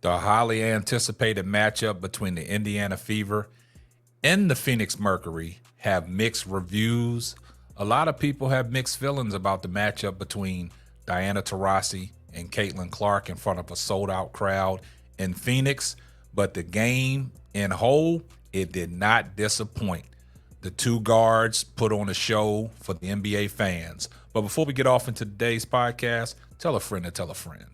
The highly anticipated matchup between the Indiana Fever and the Phoenix Mercury have mixed reviews. A lot of people have mixed feelings about the matchup between Diana Taurasi and Caitlin Clark in front of a sold-out crowd in Phoenix. But the game in whole, it did not disappoint. The two guards put on a show for the NBA fans. But before we get off into today's podcast, tell a friend to tell a friend.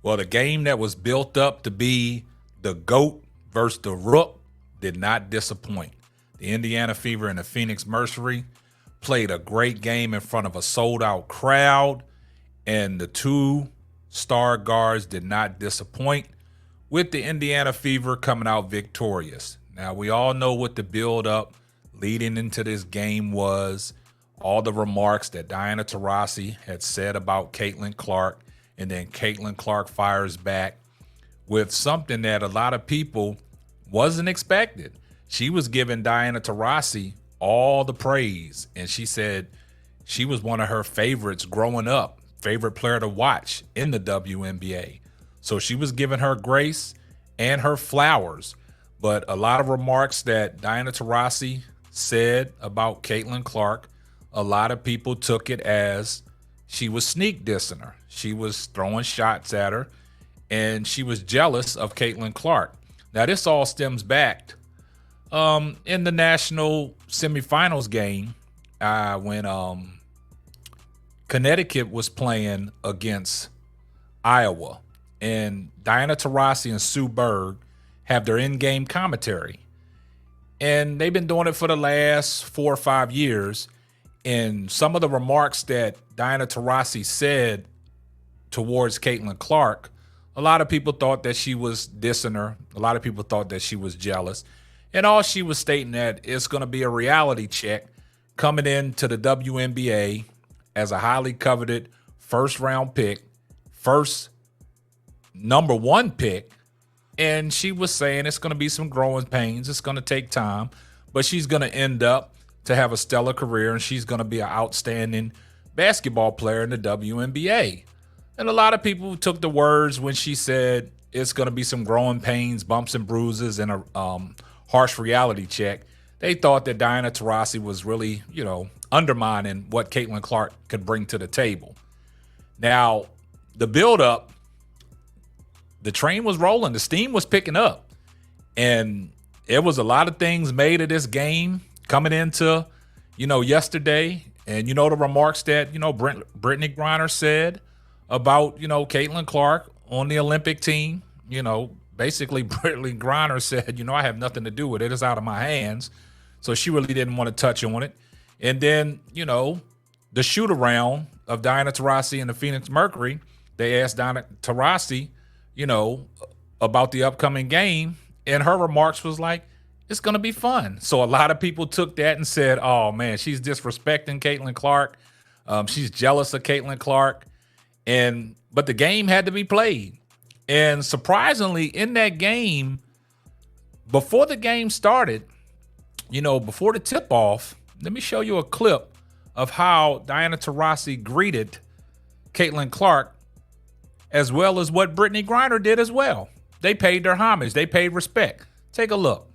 Well, the game that was built up to be the GOAT versus the Rook did not disappoint. The Indiana Fever and the Phoenix Mercury played a great game in front of a sold-out crowd, and the two star guards did not disappoint, with the Indiana Fever coming out victorious. Now, we all know what the build-up leading into this game was, all the remarks that Diana Taurasi had said about Caitlin Clark, and then Caitlin Clark fires back with something that a lot of people wasn't expected. She was giving Diana Taurasi all the praise, and she said she was one of her favorites growing up, favorite player to watch in the WNBA. So she was giving her grace and her flowers. But a lot of remarks that Diana Taurasi said about Caitlin Clark, a lot of people took it as she was sneak dissing her. She was throwing shots at her, and she was jealous of Caitlin Clark. Now, this all stems back in the national semifinals game when Connecticut was playing against Iowa. And Diana Taurasi and Sue Bird have their in-game commentary. And they've been doing it for the last 4 or 5 years. And some of the remarks that Diana Taurasi said towards Caitlin Clark, a lot of people thought that she was dissing her. A lot of people thought that she was jealous. And all she was stating that it's going to be a reality check coming into the WNBA as a highly coveted first-round pick, first number 1 pick. And she was saying it's going to be some growing pains. It's going to take time. But she's going to end up to have a stellar career, and she's going to be an outstanding basketball player in the WNBA. And a lot of people took the words when she said it's going to be some growing pains, bumps and bruises, and a harsh reality check. They thought that Diana Taurasi was really, undermining what Caitlin Clark could bring to the table. Now, the build-up, the train was rolling. The steam was picking up. And it was a lot of things made of this game coming into, yesterday. And, the remarks that, Brittany Griner said about, Caitlin Clark on the Olympic team. Basically Brittany Griner said, I have nothing to do with it. It's out of my hands. So she really didn't want to touch on it. And then, the shoot around of Diana Taurasi and the Phoenix Mercury, they asked Diana Taurasi, about the upcoming game. And her remarks was like, it's going to be fun. So a lot of people took that and said, oh, man, she's disrespecting Caitlin Clark. She's jealous of Caitlin Clark. But the game had to be played. And surprisingly, in that game, before the game started, before the tip-off, let me show you a clip of how Diana Taurasi greeted Caitlin Clark, as well as what Brittany Griner did as well. They paid their homage. They paid respect. Take a look.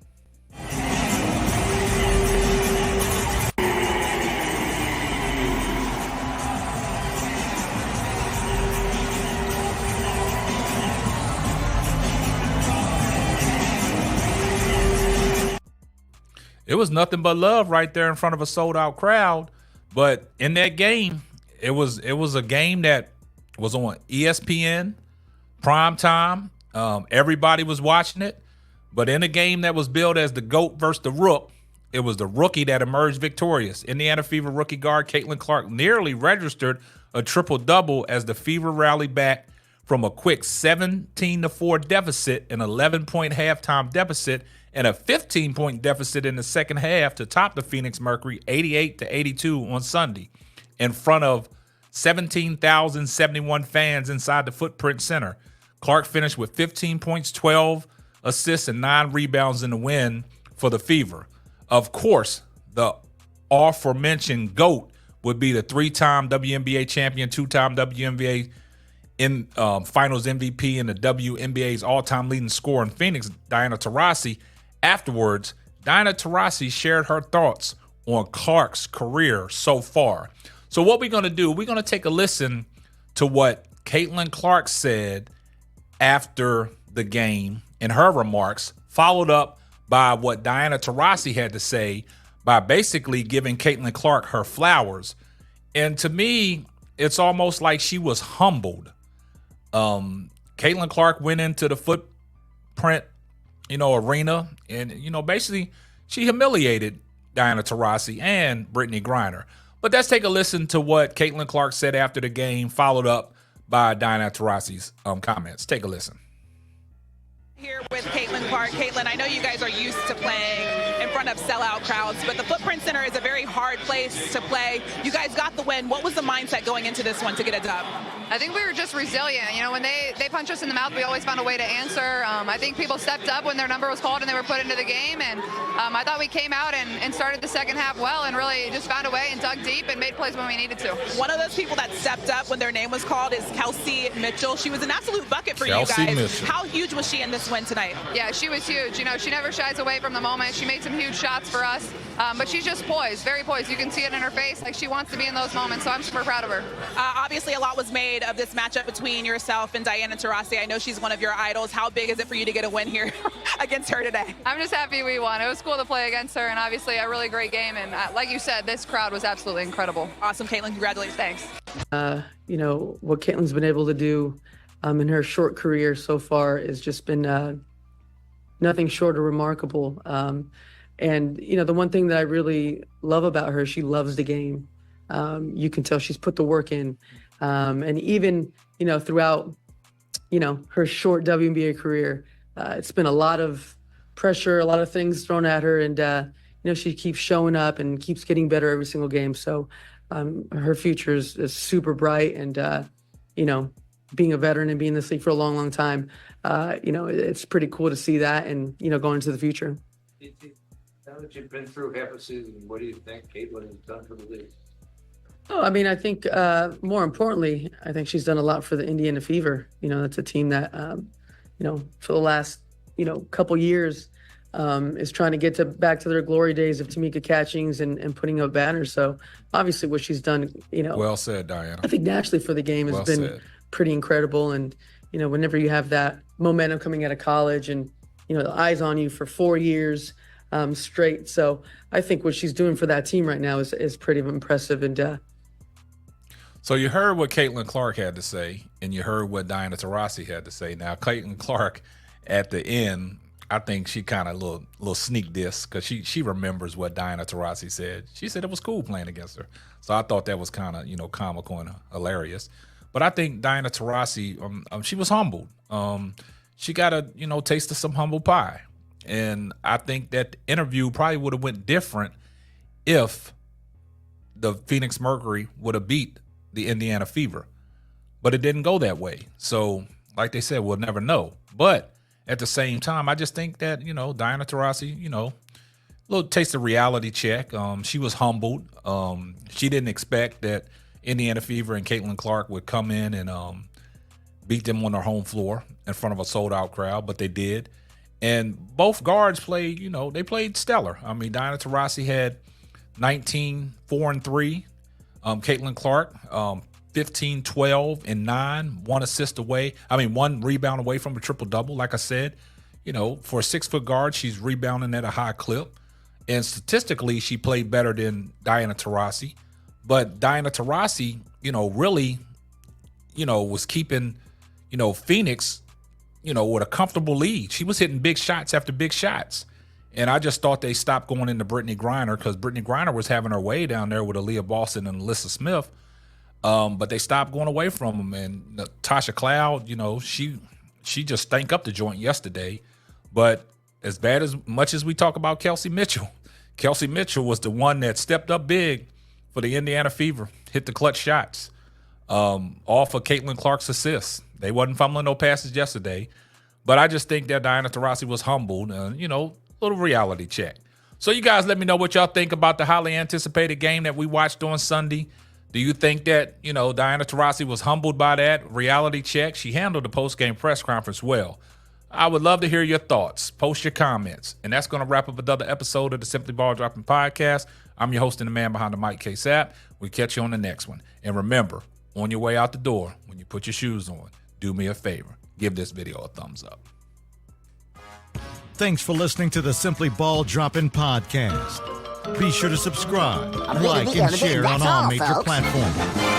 It was nothing but love right there in front of a sold-out crowd. But in that game, it was a game that was on ESPN, prime time. Everybody was watching it. But in a game that was billed as the GOAT versus the Rook, it was the rookie that emerged victorious. Indiana Fever rookie guard Caitlin Clark nearly registered a triple-double as the Fever rallied back from a quick 17-4 deficit, an 11-point halftime deficit, and a 15-point deficit in the second half to top the Phoenix Mercury 88-82 on Sunday in front of 17,071 fans inside the Footprint Center. Clark finished with 15 points, 12 assists, and 9 rebounds in the win for the Fever. Of course, the aforementioned GOAT would be the 3-time WNBA champion, 2-time WNBA Finals MVP, and the WNBA's all-time leading scorer in Phoenix, Diana Taurasi. Afterwards, Diana Taurasi shared her thoughts on Clark's career so far. So what we're going to do, we're going to take a listen to what Caitlin Clark said after the game in her remarks, followed up by what Diana Taurasi had to say by basically giving Caitlin Clark her flowers. And to me, it's almost like she was humbled. Caitlin Clark went into the Footprint, arena, and, basically she humiliated Diana Taurasi and Brittany Griner. But let's take a listen to what Caitlin Clark said after the game, followed up by Diana Taurasi's comments. Take a listen. Here with Caitlin Clark. Caitlin, I know you guys are used to playing in front of sellout crowds, but the Footprint Center is a very hard place to play. You guys got the win. What was the mindset going into this one to get a dub? I think we were just resilient. When they punch us in the mouth, we always found a way to answer. I think people stepped up when their number was called and they were put into the game. And I thought we came out and started the second half well and really just found a way and dug deep and made plays when we needed to. One of those people that stepped up when their name was called is Kelsey Mitchell. She was an absolute bucket for Kelsey you guys. Mitchell. How huge was she in this win tonight? Yeah, she was huge. She never shies away from the moment. She made some huge shots for us. But she's just poised, very poised. You can see it in her face. Like, she wants to be in those moments, so I'm super proud of her. Obviously, a lot was made of this matchup between yourself and Diana Taurasi. I know she's one of your idols. How big is it for you to get a win here against her today? I'm just happy we won. It was cool to play against her, and obviously a really great game. And like you said, this crowd was absolutely incredible. Awesome, Caitlin. Congratulations. Thanks. What Caitlin's been able to do in her short career so far has just been nothing short of remarkable. And the one thing that I really love about her, she loves the game. You can tell she's put the work in. And even, throughout, her short WNBA career, it's been a lot of pressure, a lot of things thrown at her. And, she keeps showing up and keeps getting better every single game. So her future is super bright. And, being a veteran and being in this league for a long, long time, it's pretty cool to see that and, going into the future. Now that you've been through half a season, what do you think Caitlin has done for the league? Oh, I mean, I think more importantly, I think she's done a lot for the Indiana Fever. That's a team that, for the last, couple years is trying to get back to their glory days of Tamika Catchings and putting up banners. So obviously what she's done, Well said, Diana. I think naturally for the game has been pretty incredible. And, whenever you have that momentum coming out of college and, the eyes on you for 4 years straight. So I think what she's doing for that team right now is pretty impressive. And so you heard what Caitlin Clark had to say, and you heard what Diana Taurasi had to say. Now, Caitlin Clark at the end, I think she kind of little sneak diss because she remembers what Diana Taurasi said. She said it was cool playing against her. So I thought that was kind of, comical and hilarious. But I think Diana Taurasi, she was humbled. She got a, taste of some humble pie. And I think that the interview probably would have went different if the Phoenix Mercury would have beat the Indiana Fever. But it didn't go that way. So, like they said, we'll never know. But at the same time, I just think that, Diana Taurasi, a little taste of reality check. She was humbled. She didn't expect that Indiana Fever and Caitlin Clark would come in and beat them on their home floor in front of a sold-out crowd, but they did. And both guards played, they played stellar. I mean, Diana Taurasi had 19, 4, and 3. Caitlin Clark, 15, 12, and 9, 1 assist away. 1 rebound away from a triple-double. Like I said, for a 6-foot guard, she's rebounding at a high clip. And statistically, she played better than Diana Taurasi. But Diana Taurasi, really, was keeping, Phoenix, with a comfortable lead. She was hitting big shots after big shots. And I just thought they stopped going into Brittany Griner because Brittany Griner was having her way down there with Aaliyah Boston and Alyssa Smith. But they stopped going away from them. And Tasha Cloud, she just stank up the joint yesterday. But as bad as much as we talk about Kelsey Mitchell was the one that stepped up big for the Indiana Fever, hit the clutch shots off of Caitlin Clark's assist. They wasn't fumbling no passes yesterday, but I just think that Diana Taurasi was humbled, little reality check. So you guys let me know what y'all think about the highly anticipated game that we watched on Sunday. Do you think that, Diana Taurasi was humbled by that reality check? She handled the post-game press conference well. I would love to hear your thoughts. Post your comments. And that's going to wrap up another episode of the Simply Ball Dropping Podcast. I'm your host and the man behind the mic, K-Sap. We'll catch you on the next one. And remember, on your way out the door, when you put your shoes on, do me a favor. Give this video a thumbs up. Thanks for listening to the Simply Ball Dropping Podcast. Be sure to subscribe, like, and share on all major platforms.